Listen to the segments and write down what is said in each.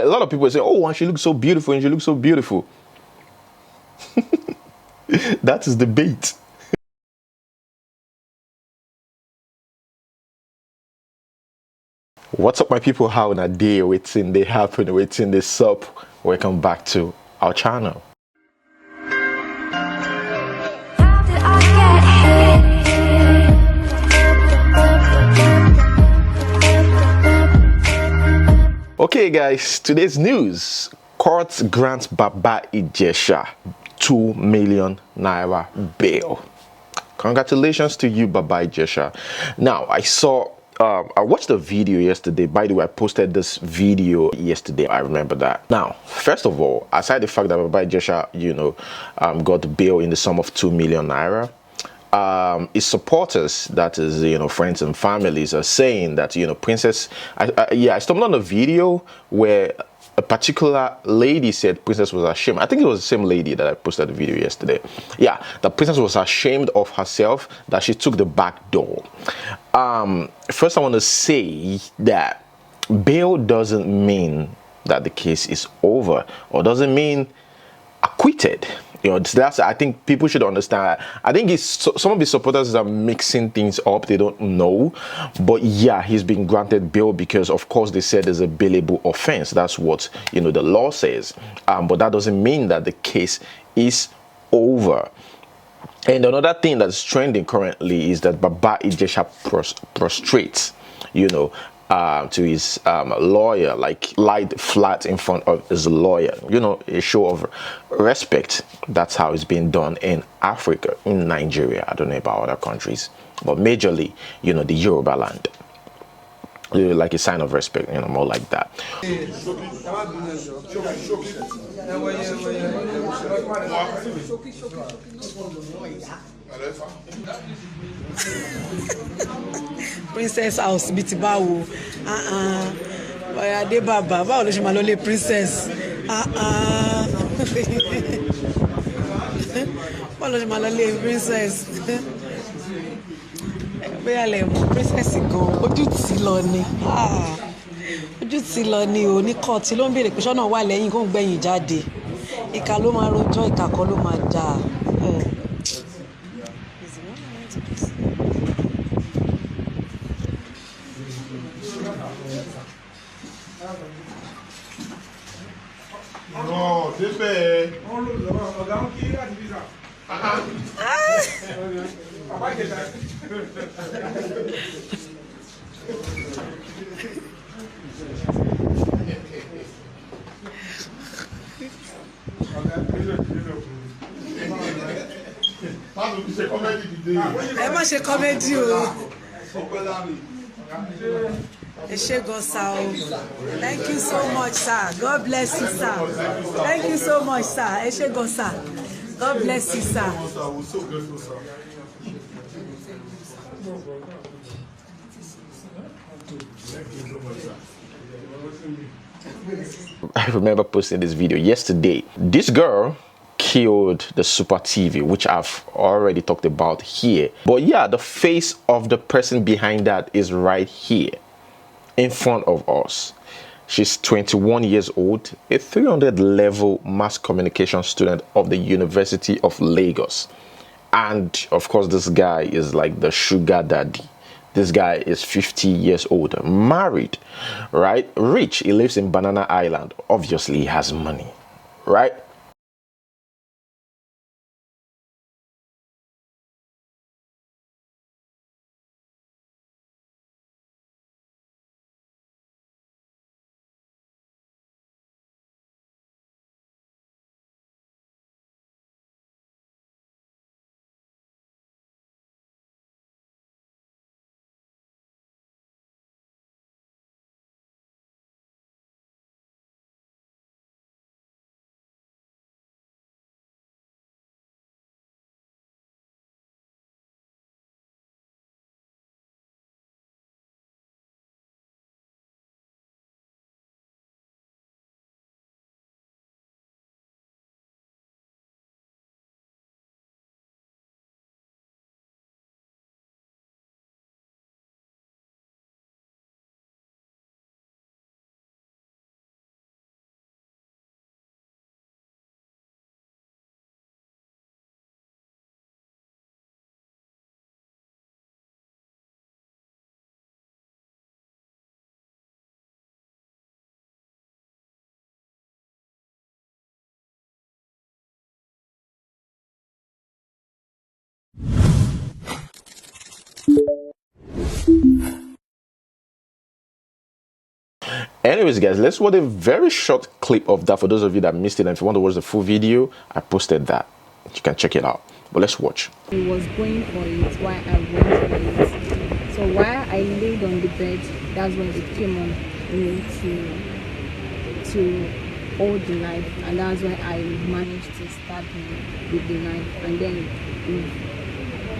A lot of people say, oh, and she looks so beautiful, and she looks so beautiful. That is the bait. What's up, my people? How in a day? Waiting they happen, waiting this up. Welcome back to our channel. Okay guys, today's news. Court grants Baba Egesha 2 million naira bail. Congratulations to you, Baba Egesha. Now, I watched the video yesterday. By the way, I posted this video yesterday. I remember that. Now, first of all, aside the fact that Baba Egesha, got bail in the sum of 2 million naira, his supporters, that is, friends and families, are saying that, Princess, I stumbled on a video where a particular lady said Princess was ashamed. I think it was the same lady that I posted the video yesterday. Yeah, the Princess was ashamed of herself, that she took the back door. First, I want to say that bail doesn't mean that the case is over, or doesn't mean acquitted. I think people should understand. I think some of his supporters are mixing things up. They don't know, but yeah, he's been granted bail because, of course, they said there's a bailable offense. That's what the law says. But that doesn't mean that the case is over. And another thing that's trending currently is that Baba Egesha prostrates, to his lawyer, like lied flat in front of his lawyer. A show of respect. That's how it's being done in Africa, in Nigeria. I don't know about other countries, but majorly, the Yoruba land. Like a sign of respect, more like that. Princess house biti bawo oya de baba báwo ló ṣe máa lọ lé princess báwo ló ṣe máa lọ lé princess bóyá lè mú princess gan ojú tí lọ ni o ní kọ́ọ̀tì ló ń béèrè pé ṣọ́nà wà lẹ́yìn kó ń gbẹ̀yìn jáde ìkà ló máa rojọ́ ìkà kọ́ ló máa jà. Non, c'est fait. Ẹ má ṣe kọ́mẹ́dì o. Thank you so much, sir. God bless you, sir. Thank you so much, sir. Sir. God bless you, sir. We're so grateful, sir. I remember posting this video yesterday. This girl killed the SuperTV, which I've already talked about here. But yeah, the face of the person behind that is right here in front of us. She's 21 years old, a 300 level mass communication student of the University of Lagos. And of course, this guy is like the sugar daddy. This guy is 50 years old, married, right? Rich. He lives in Banana Island. Obviously, he has money, right? Anyways, guys, let's watch a very short clip of that for those of you that missed it. And if you want to watch the full video, I posted that. You can check it out. But let's watch. He was going for it while I went for it. So while I laid on the bed, that's when it came on me to hold the knife, and that's when I managed to stab him with the knife.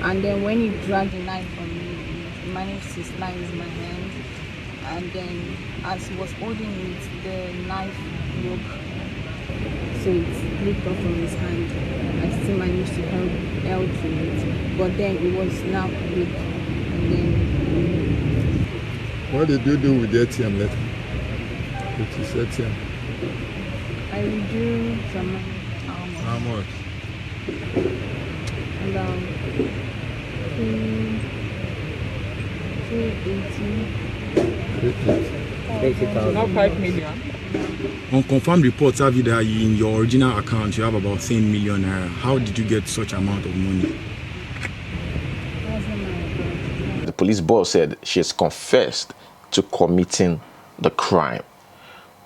And then when he dragged the knife from me, he managed to slice my hand. And then as he was holding it, the knife broke, so it slipped off from his hand. I still managed to held to it, but then it was now weak. And then What did you do with the ATM letter? With his ATM? I withdrew some money. How much? About 280. Not 5 million. On confirmed reports have it that in your original account you have about 10 million naira. How did you get such amount of money? The police boss said she has confessed to committing the crime.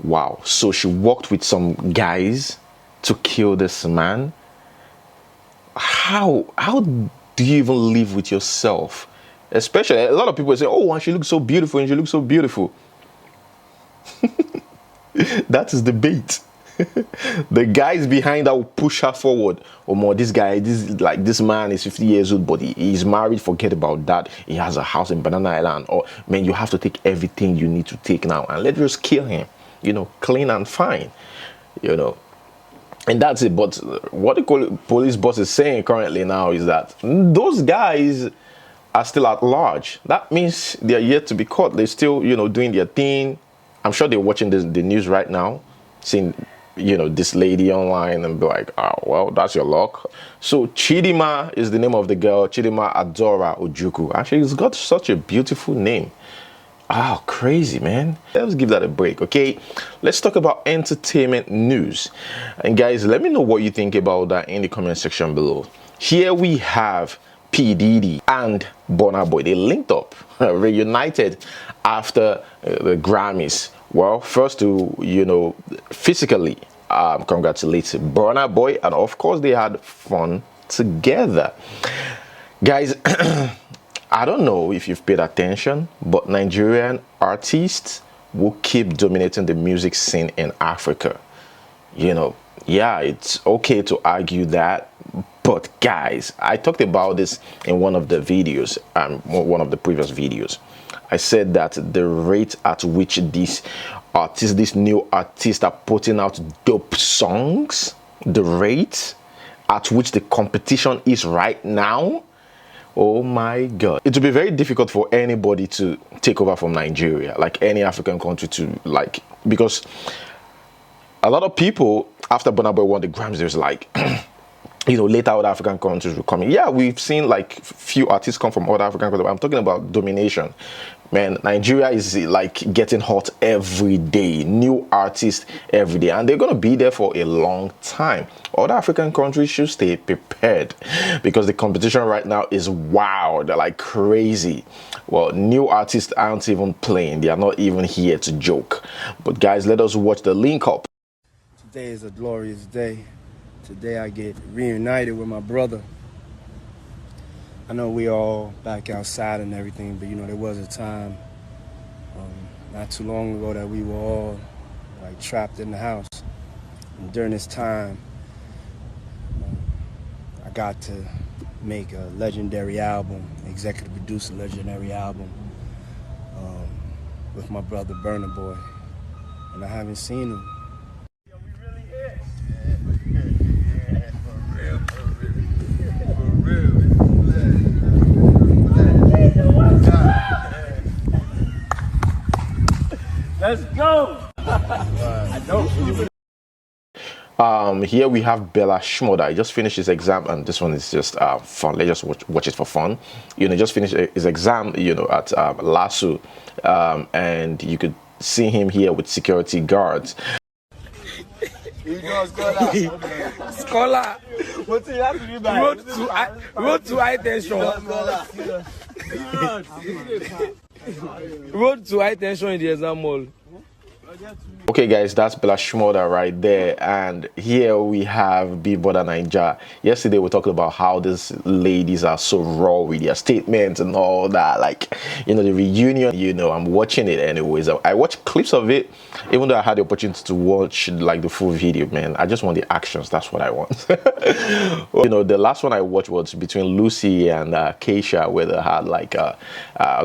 Wow. So she worked with some guys to kill this man. How do you even live with yourself? Especially, a lot of people say, oh, and she looks so beautiful, and she looks so beautiful. That is the bait. The guys behind that will push her forward. Oh, more, this man is 50 years old, but he's married. Forget about that. He has a house in Banana Island. Or, man, you have to take everything you need to take now, and let's just kill him. You know, clean and fine. You know, and that's it. But what the police boss is saying currently now is that those guys are still at large. That means they are yet to be caught. They're still, you know, doing their thing. I'm sure they're watching the news right now, seeing, you know, this lady online and be like, oh, well, that's your luck. So Chidinma is the name of the girl, Chidinma Adora Ojukwu. Actually, it's got such a beautiful name. Oh, crazy, man. Let's give that a break, okay? Let's talk about entertainment news. And guys, let me know what you think about that in the comment section below. Here we have P. Diddy and Burna Boy. They linked up, reunited after the Grammys. Well, first to, you know, physically congratulate Burna Boy, and of course they had fun together. Guys, I don't know if you've paid attention, but Nigerian artists will keep dominating the music scene in Africa. You know, yeah, it's okay to argue that, but guys, I talked about this in one of the videos, one of the previous videos. I said that the rate at which these new artists are putting out dope songs, the rate at which the competition is right now, oh my God. It will be very difficult for anybody to take over from Nigeria, like any African country to like, because a lot of people, after Burna Boy won the Grammys, there's like, you know, later other African countries were coming. Yeah, we've seen like few artists come from other African countries, but I'm talking about domination. Man, Nigeria is like getting hot every day. New artists every day. And they're going to be there for a long time. Other African countries should stay prepared because the competition right now is wild. They're like crazy. Well, new artists aren't even playing. They are not even here to joke. But guys, let us watch the link up. Today is a glorious day. Today I get reunited with my brother. I know we all back outside and everything, but you know, there was a time not too long ago that we were all like trapped in the house. And during this time, I got to make a legendary album, executive produce a legendary album with my brother Burna Boy. And I haven't seen him. Let's go. Here we have Bella Shmoda. He just finished his exam, and this one is just fun. Let's just watch it for fun. You know, just finished his exam, you know, at LASU, and you could see him here with security guards. Scholar. Road to high tension. Road to high tension in the exam hall. Okay guys, that's Bella Shmoda right there, and here we have Big Brother Naija. Yesterday we talked about how these ladies are so raw with their statements and all that, like, you know, the reunion. You know, I'm watching it anyways. I watched clips of it, even though I had the opportunity to watch like the full video. Man, I just want the actions. That's what I want. You know, the last one I watched was between Lucy and Egesha, where they had like an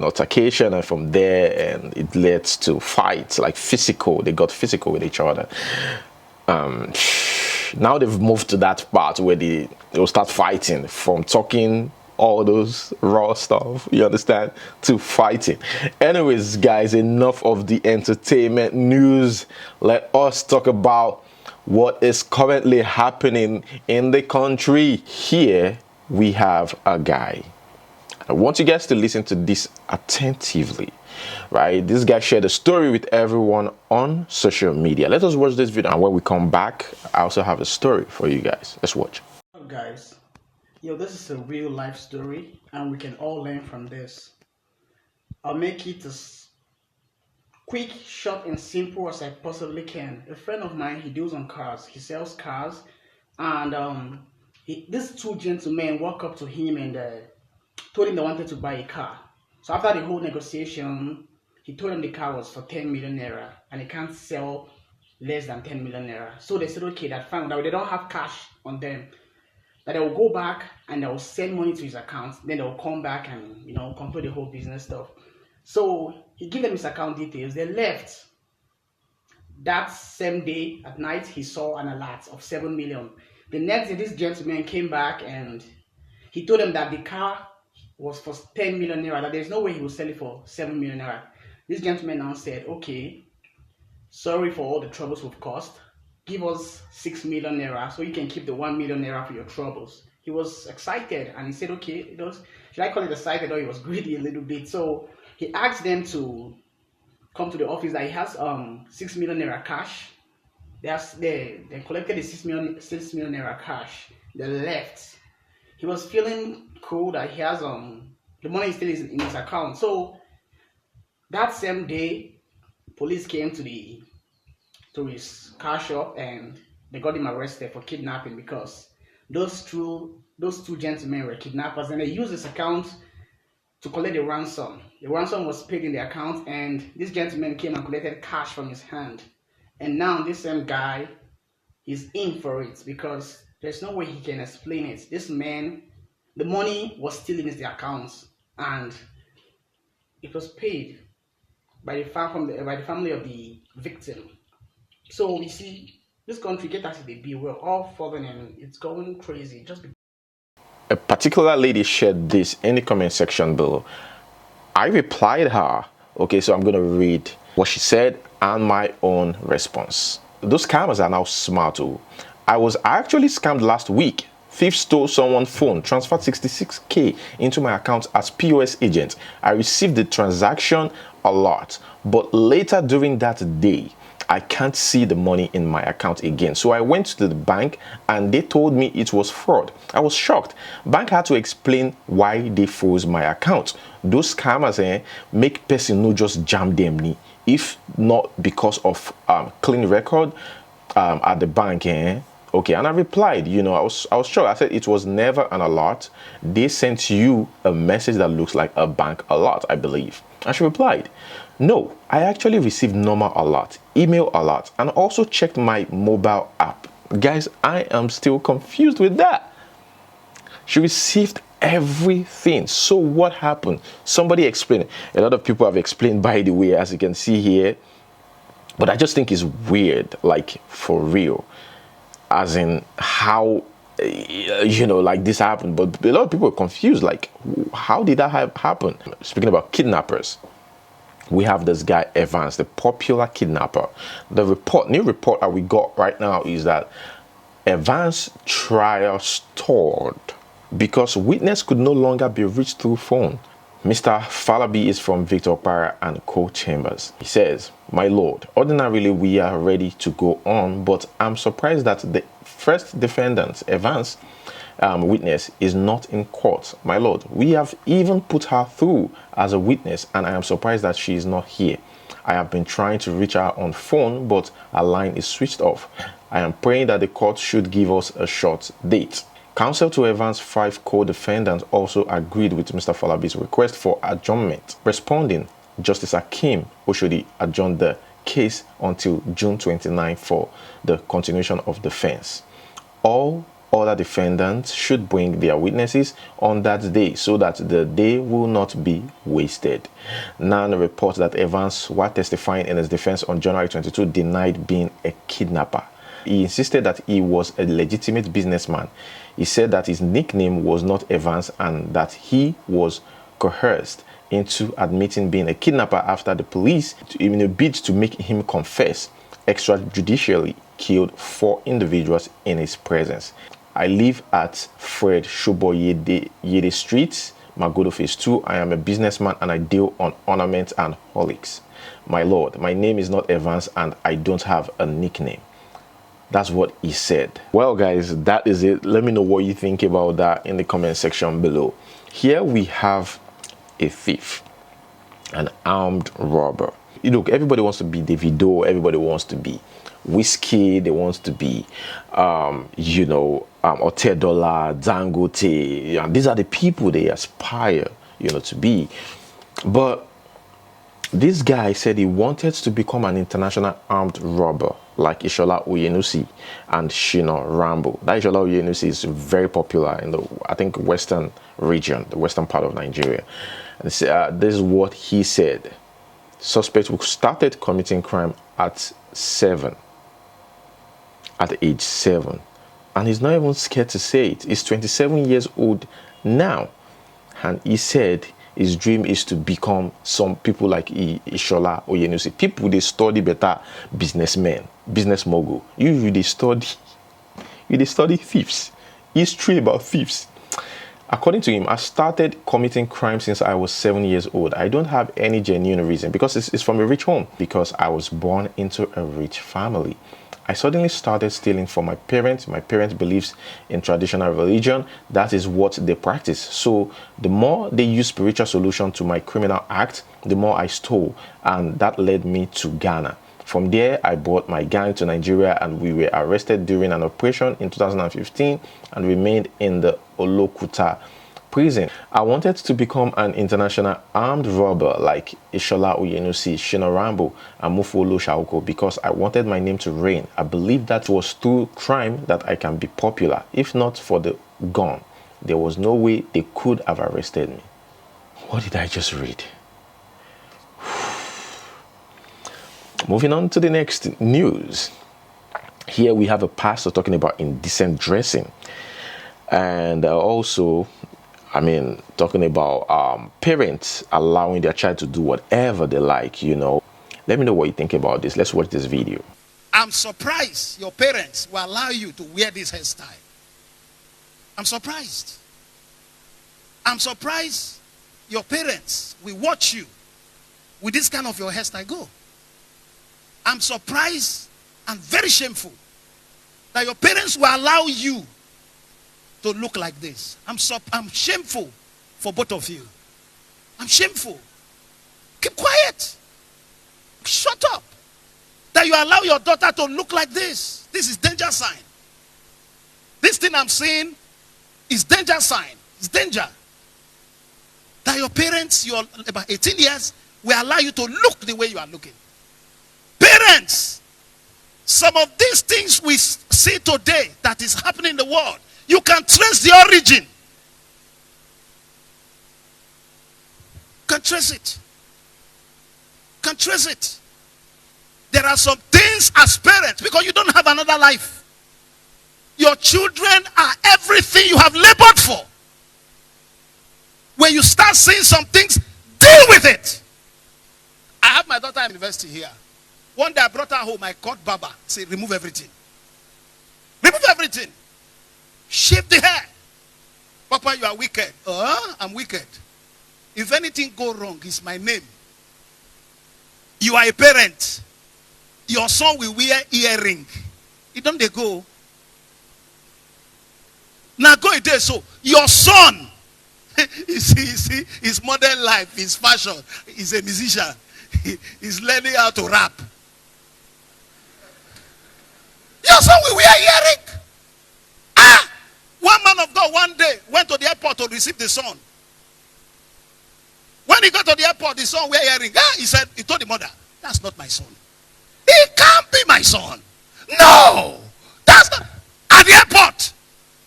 altercation, and from there, and it led to fights, like physical. They got physical with each other. Now they've moved to that part where they'll start fighting, from talking all those raw stuff, you understand, to fighting. Anyways guys, enough of the entertainment news. Let us talk about what is currently happening in the country. Here we have a guy. I want you guys to listen to this attentively, right? This guy shared a story with everyone on social media. Let us watch this video, and when we come back, I also have a story for you guys. Let's watch. Hello guys, this is a real life story and we can all learn from this. I'll make it as quick, short and simple as I possibly can. A friend of mine, he deals on cars, he sells cars, and these two gentlemen walk up to him and told him they wanted to buy a car. So after the whole negotiation, he told them the car was for 10 million naira and he can't sell less than 10 million naira. So they said, okay, that's fine. That they don't have cash on them, that they will go back and they will send money to his account. Then they will come back and, you know, complete the whole business stuff. So he gave them his account details. They left. That same day at night, he saw an alert of 7 million. The next day, this gentleman came back and he told them that the car was for 10 million naira, that there's no way he will sell it for 7 million naira. This gentleman now said, okay, sorry for all the troubles we've caused. Give us 6 million naira so you can keep the 1 million naira for your troubles. He was excited and he said, okay, should I call it excited, or he was greedy a little bit? So he asked them to come to the office, that he has 6 million naira cash. They collected the 6 million naira cash. They left. He was feeling cool that he has the money still is in his account. So that same day, police came to his car shop and they got him arrested for kidnapping, because those two gentlemen were kidnappers and they used his account to collect the ransom. The ransom was paid in the account and this gentleman came and collected cash from his hand. And now this same guy is in for it, because there's no way he can explain it. This man, the money was still in his accounts and it was paid by the family of the victim. So you see, this country, get as it be, we're all falling and it's going crazy. A particular lady shared this in the comment section below. I replied her. Okay, so I'm going to read what she said and my own response. Those scammers are now smart too. I was actually scammed last week. Thief stole someone's phone, transferred 66k into my account as POS agent. I received the transaction a lot, but later during that day, I can't see the money in my account again. So I went to the bank and they told me it was fraud. I was shocked. Bank had to explain why they froze my account. Those scammers make person no just jam them, if not because of clean record at the bank. Okay, and I replied, I was shocked. I said it was never an alert. They sent you a message that looks like a bank alert, I believe. And she replied, no, I actually received normal alert, email alert, and also checked my mobile app. Guys, I am still confused with that. She received everything. So what happened? Somebody explained. A lot of people have explained, by the way, as you can see here. But I just think it's weird, like for real. As in how, like this happened. But a lot of people are confused, like how did that happen? Speaking about kidnappers, we have this guy Evans, the popular kidnapper. The new report that we got right now is that Evans' trial stalled because witness could no longer be reached through phone. Mr. Falabi is from Victor Para and Co-Chambers. He says, my lord, ordinarily we are ready to go on, but I'm surprised that the first defendant, Evans, witness, is not in court. My lord, we have even put her through as a witness and I am surprised that she is not here. I have been trying to reach her on phone, but her line is switched off. I am praying that the court should give us a short date. Counsel to Evans' 5 co-defendants also agreed with Mr. Falabi's request for adjournment. Responding, Justice Hakeem Oshodi adjourned the case until June 29 for the continuation of defense. All other defendants should bring their witnesses on that day so that the day will not be wasted. Nan reports that Evans, while testifying in his defense on January 22, denied being a kidnapper. He insisted that he was a legitimate businessman. He said that his nickname was not Evans and that he was coerced into admitting being a kidnapper after the police, in a bid to make him confess, extrajudicially killed 4 individuals in his presence. I live at Fred Shoboyede Street, Magodo Phase 2. I am a businessman and I deal on ornaments and holics. My lord, my name is not Evans and I don't have a nickname. That's what he said. Well, guys, that is it. Let me know what you think about that in the comment section below. Here we have a thief, an armed robber. You know, everybody wants to be Davido, everybody wants to be Whiskey, they want to be Otedola, Dangote. These are the people they aspire, to be. But this guy said he wanted to become an international armed robber like Ishola Oyenusi and Shina Rambo. That Ishola Oyenusi is very popular in the, I think, western region, the western part of Nigeria. And this is what he said. Suspect who started committing crime at age 7. And he's not even scared to say it. He's 27 years old now. And he said his dream is to become some people like Ishola Oyenusi. People, they study better businessmen, business mogul. They study thieves. History about thieves. According to him, I started committing crime since I was 7 years old. I don't have any genuine reason because it's from a rich home. Because I was born into a rich family. I suddenly started stealing from my parents. My parents believes in traditional religion. That is what they practice. So the more they use spiritual solution to my criminal act, the more I stole. And that led me to Ghana. From there, I brought my gang to Nigeria and we were arrested during an operation in 2015 and remained in the Olokuta prison. I wanted to become an international armed robber like Ishola Oyenusi, Shina Rambo, and Mufolo Shauko because I wanted my name to reign. I believed that was through crime that I can be popular. If not for the gun, there was no way they could have arrested me. What did I just read? Moving on to the next news. Here we have a pastor talking about indecent dressing. And also, talking about parents allowing their child to do whatever they like, Let me know what you think about this. Let's watch this video. I'm surprised your parents will allow you to wear this hairstyle. I'm surprised. I'm surprised your parents will watch you with this kind of your hairstyle go. I'm surprised and very shameful that your parents will allow you to look like this. I'm shameful for both of you. I'm shameful. Keep quiet. Shut up. That you allow your daughter to look like this. This is danger sign. This thing I'm seeing is danger sign. It's danger. That your parents, you're about 18 years, will allow you to look the way you are looking. Parents, some of these things we see today that is happening in the world, you can trace the origin. Can trace it. Can trace it. There are some things as parents, because you don't have another life. Your children are everything you have labored for. When you start seeing some things, deal with it. I have my daughter in university here. One day I brought her home, I caught Baba. Say, remove everything. Remove everything. Shave the hair. Papa, you are wicked. I'm wicked. If anything go wrong, it's my name. You are a parent. Your son will wear earring. It don't they go. Now go it there. So your son, you see, his modern life, his fashion, he's a musician. He's learning how to rap. Your son will wear earring. Ah! One man of God one day went to the airport to receive the son. When he got to the airport, the son wear earring. Ah, he told the mother, that's not my son. He can't be my son. No! That's not. At the airport,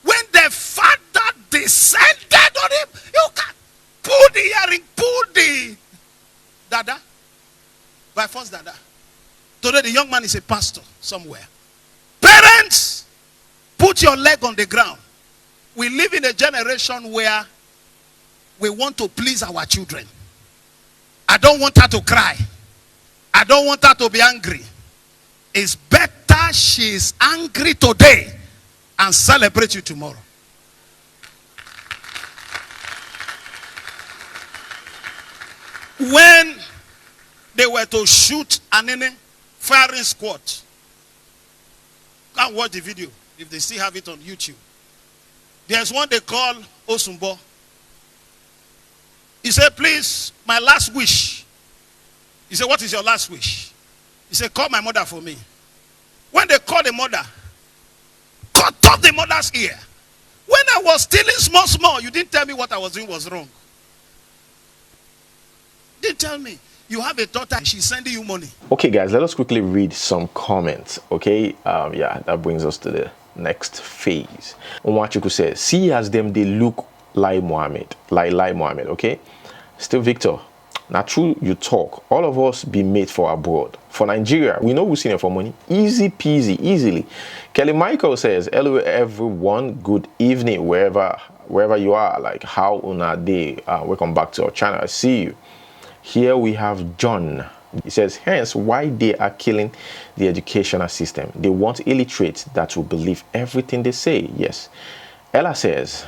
when the father descended on him, you can pull the earring, pull the dada. By force dada. Today the young man is a pastor somewhere. Parents, put your leg on the ground. We live in a generation where we want to please our children. I don't want her to cry. I don't want her to be angry. It's better she's angry today and celebrate you tomorrow. When they were to shoot an firing squad, go and watch the video if they still have it on YouTube. There's one they call Osumbo. He said, please, my last wish. He said, what is your last wish? He said, call my mother for me. When they called the mother, cut off the mother's ear. When I was stealing small, you didn't tell me what I was doing was wrong. Didn't tell me. You have a daughter, she's sending you money. Okay, guys, let us quickly read some comments. Okay, yeah, that brings us to the next phase. Onwachuku says, see as them they look like Mohammed, like Mohammed. Okay, still Victor. Now true, you talk. All of us be made for abroad. For Nigeria, we know we're seen it for money. Easy peasy, easily. Kelly Michael says, hello everyone, good evening wherever you are. Like how una day? Welcome back to our channel. I see you. Here we have John. He says, hence why they are killing the educational system. They want illiterates that will believe everything they say. Yes. Ella says,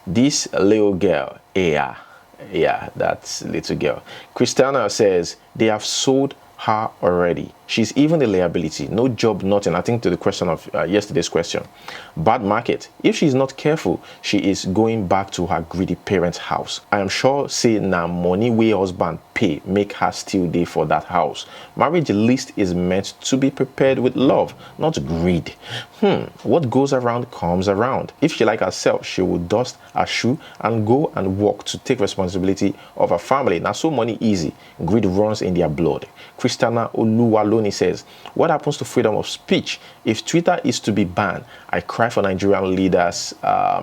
this little girl, yeah, that's little girl. Christiana says, they have sold her already. She's even a liability. No job, nothing. I think to the question of yesterday's question. Bad market. If she's not careful, she is going back to her greedy parents' house. I am sure say na money way husband pay make her still there for that house. Marriage list is meant to be prepared with love, not greed. What goes around comes around. If she like herself, she will dust her shoe and go and work to take responsibility of her family. Now so money easy. Greed runs in their blood. Christiana Oluwaloni says, what happens to freedom of speech? If Twitter is to be banned, I cry for Nigerian leaders'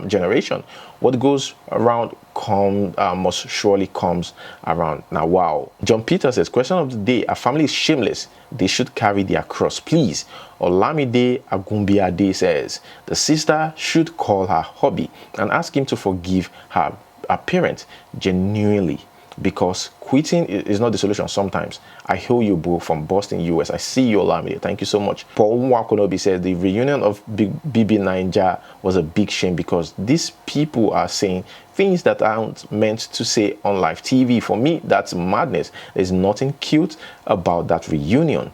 generation. What goes around must surely comes around. Now, wow. John Peter says, question of the day, a family is shameless. They should carry their cross, please. Olamide Agumbiade says, the sister should call her hubby and ask him to forgive her parent genuinely. Because quitting is not the solution sometimes. I hail you, bro, from Boston, US. I see you, Olamide. Thank you so much. Paul Nwakonobi says the reunion of Bibi Naija was a big shame because these people are saying things that aren't meant to say on live TV. For me, that's madness. There's nothing cute about that reunion.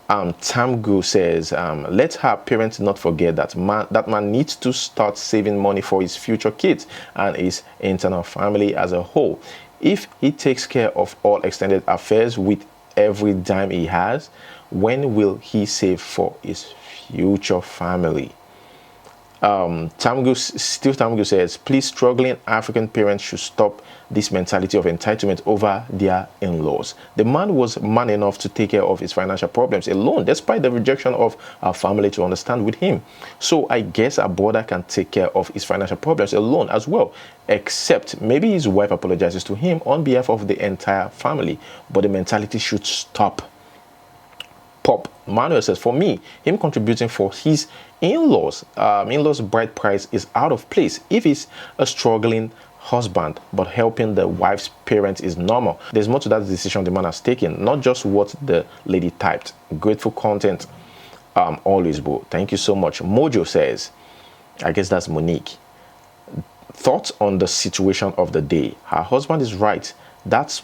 Tamgu says, let her parents not forget that man needs to start saving money for his future kids and his internal family as a whole. If he takes care of all extended affairs with every dime he has, when will he save for his future family? Tamgu says, please, struggling African parents should stop this mentality of entitlement over their in-laws. The man was man enough to take care of his financial problems alone, despite the rejection of our family to understand with him. So I guess our brother can take care of his financial problems alone as well, except maybe his wife apologizes to him on behalf of the entire family. But the mentality should stop. Pop Manuel says, for me, him contributing for his in-laws bride price is out of place. If he's a struggling husband but helping the wife's parents is normal, there's more to that decision the man has taken, not just what the lady typed. Grateful content always, bro. Thank you so much. Mojo says, I guess that's Monique, thoughts on the situation of the day. Her husband is right. That's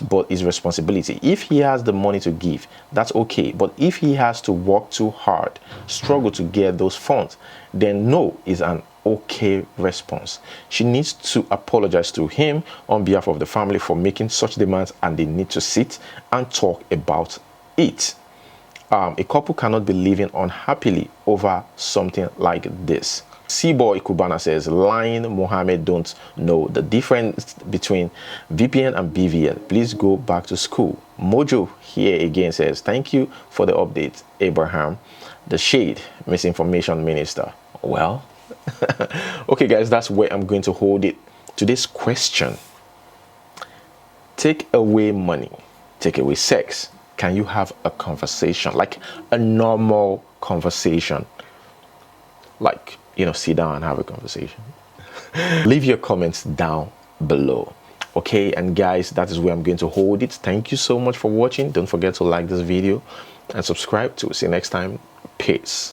but his responsibility. If he has the money to give, that's okay. But if he has to work too hard, struggle to get those funds, then no is an okay response. She needs to apologize to him on behalf of the family for making such demands, and they need to sit and talk about it. A couple cannot be living unhappily over something like this. C-Boy Kubana says, lying Mohammed don't know the difference between VPN and BVN. Please go back to school. Mojo here again says, thank you for the update, Abraham, the shade misinformation minister. Well, okay guys, that's where I'm going to hold it. Today's question: take away money, take away sex, can you have a conversation, like a normal conversation, like, you know, sit down and have a conversation? Leave your comments down below. Okay, and guys, that is where I'm going to hold it. Thank you so much for watching. Don't forget to like this video and subscribe. To see you next time. Peace.